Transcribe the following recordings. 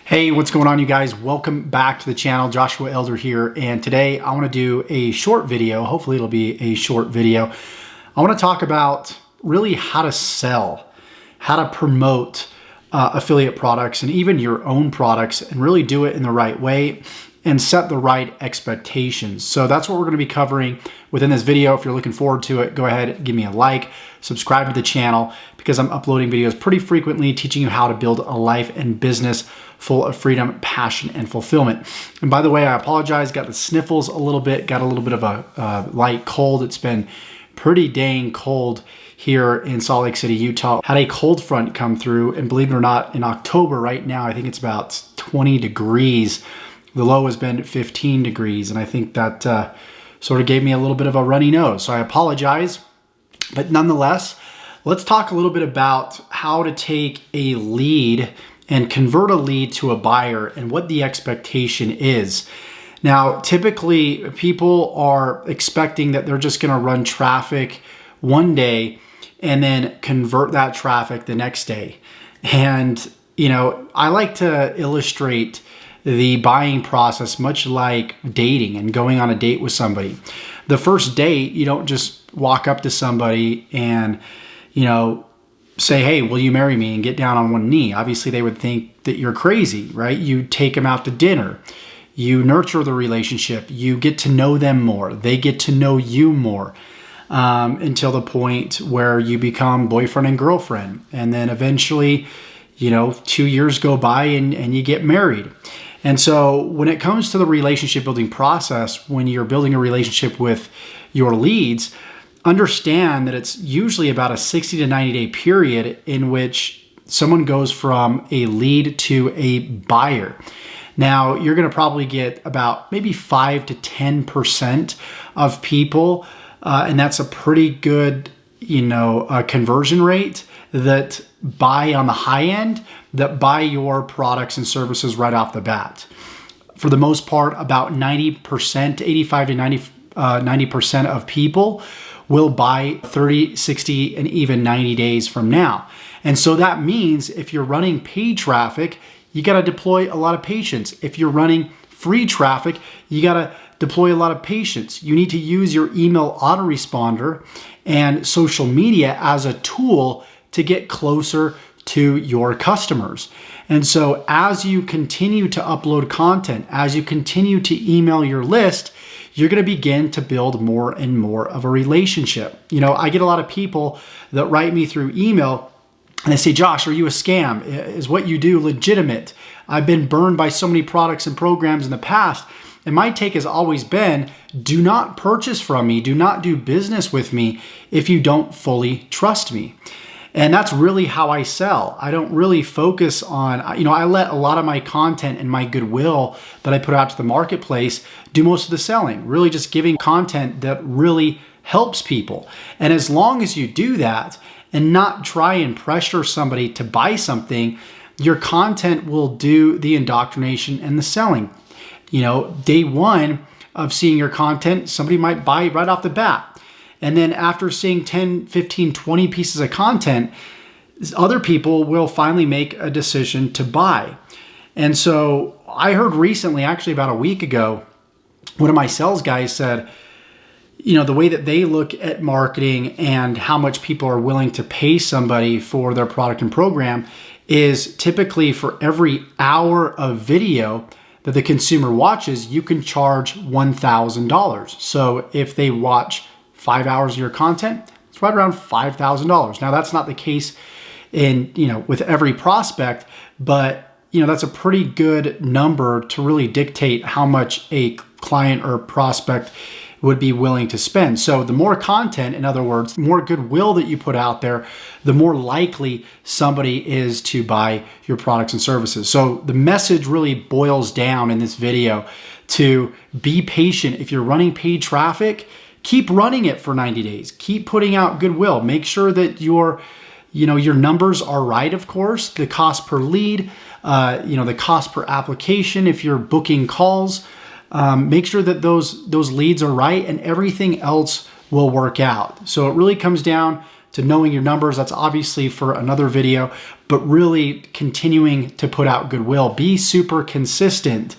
Hey, what's going on, you guys? Welcome back to the channel. Joshua Elder here, and today I want to do a short video. Hopefully it'll be a short video. I want to talk about really how to sell, how to promote affiliate products and even your own products, and really do it in the right way and set the right expectations. So that's what we're going to be covering within this video. If you're looking forward to it, go ahead, give me a like, subscribe to the channel, because I'm uploading videos pretty frequently teaching you how to build a life and business full of freedom, passion, and fulfillment. And by the way, I apologize, got the sniffles a little bit, got a little bit of a light cold. It's been pretty dang cold here in Salt Lake City, Utah. Had a cold front come through, and believe it or not, in October right now, I think it's about 20 degrees. The low has been 15 degrees, and I think that sort of gave me a little bit of a runny nose. So I apologize, but nonetheless, let's talk a little bit about how to take a lead and convert a lead to a buyer and what the expectation is. Now, typically people are expecting that they're just gonna run traffic one day and then convert that traffic the next day. And, you know, I like to illustrate the buying process much like dating and going on a date with somebody. The first date, you don't just walk up to somebody and, you know, say, hey, will you marry me, and get down on one knee. Obviously, they would think that you're crazy, right? You take them out to dinner. You nurture the relationship. You get to know them more. They get to know you more until the point where you become boyfriend and girlfriend. And then eventually, you know, 2 years go by and you get married. And so when it comes to the relationship building process, when you're building a relationship with your leads, understand that it's usually about a 60 to 90 day period in which someone goes from a lead to a buyer. Now, you're going to probably get about maybe 5 to 10% of people, and that's a pretty good, conversion rate, that buy on the high end, that buy your products and services right off the bat. For the most part, about 90%, 85 to 90% of people will buy 30, 60, and even 90 days from now. And so that means if you're running paid traffic, you got to deploy a lot of patience. If you're running free traffic, you got to deploy a lot of patience. You need to use your email autoresponder and social media as a tool to get closer to your customers. And so as you continue to upload content, as you continue to email your list, you're going to begin to build more and more of a relationship. You know, I get a lot of people that write me through email and they say, Josh, are you a scam? Is what you do legitimate? I've been burned by so many products and programs in the past. And my take has always been, do not purchase from me, do not do business with me if you don't fully trust me. And that's really how I sell. I don't really focus on, I let a lot of my content and my goodwill that I put out to the marketplace do most of the selling, really just giving content that really helps people. And as long as you do that and not try and pressure somebody to buy something, your content will do the indoctrination and the selling. You know, day one of seeing your content, somebody might buy right off the bat. And then after seeing 10, 15, 20 pieces of content, other people will finally make a decision to buy. And so I heard recently, actually about a week ago, one of my sales guys said, the way that they look at marketing and how much people are willing to pay somebody for their product and program is typically for every hour of video that the consumer watches, you can charge $1,000. So if they watch 5 hours of your content, it's right around $5,000. Now that's not the case with every prospect, but that's a pretty good number to really dictate how much a client or prospect would be willing to spend. So the more content, in other words, the more goodwill that you put out there, the more likely somebody is to buy your products and services. So the message really boils down in this video to be patient. If you're running paid traffic, keep running it for 90 days. Keep putting out goodwill. Make sure that your numbers are right, of course. The cost per lead, the cost per application, if you're booking calls, make sure that those leads are right, and everything else will work out. So it really comes down to knowing your numbers, that's obviously for another video, but really continuing to put out goodwill. Be super consistent.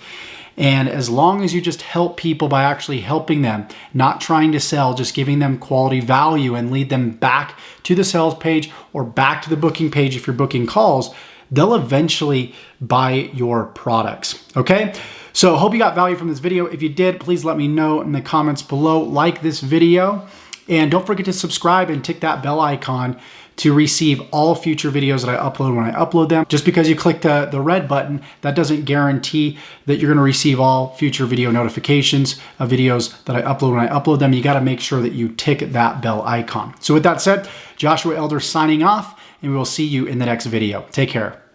And as long as you just help people by actually helping them, not trying to sell, just giving them quality value and lead them back to the sales page or back to the booking page if you're booking calls, they'll eventually buy your products, okay? So hope you got value from this video. If you did, please let me know in the comments below. Like this video, and don't forget to subscribe and tick that bell icon to receive all future videos that I upload when I upload them. Just because you click the red button, that doesn't guarantee that you're gonna receive all future video notifications of videos that I upload when I upload them. You gotta make sure that you tick that bell icon. So with that said, Joshua Elder signing off, and we will see you in the next video. Take care.